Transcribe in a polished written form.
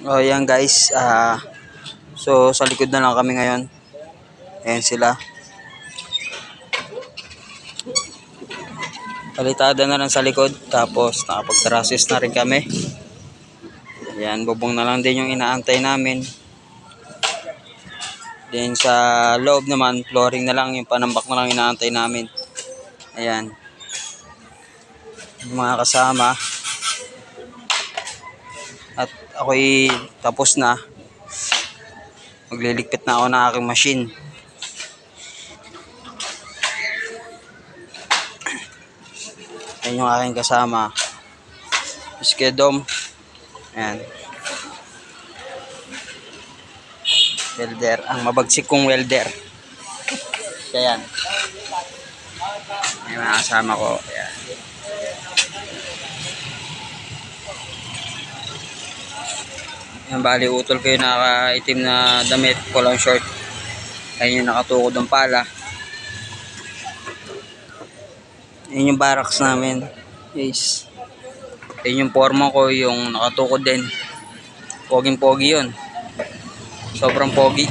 Oh, yan guys. So sa likod na lang kami ngayon. Ayan sila. Palitada na lang sa likod. Tapos nakapag-terraces na rin kami. Ayan, bubong na lang din yung inaantay namin. Then sa loob naman, flooring na lang. Yung panambak na lang inaantay namin. Ayan. Yung mga kasama. At ako'y tapos na. Magliligpit na ako ng aking machine. Yan yung aking kasama. Skedom. Ayan. Welder. Ang mabagsik kong welder. Kaya yan. May mga kasama ko. Ayan. Yan, bali utol ko yung nakaitim na damit, pulang short. Ayun yung nakatukod ng pala. Ayun yung barracks namin. Yes. Ayun yung forma ko, yung nakatukod din. Poging pogi yun. Sobrang pogi.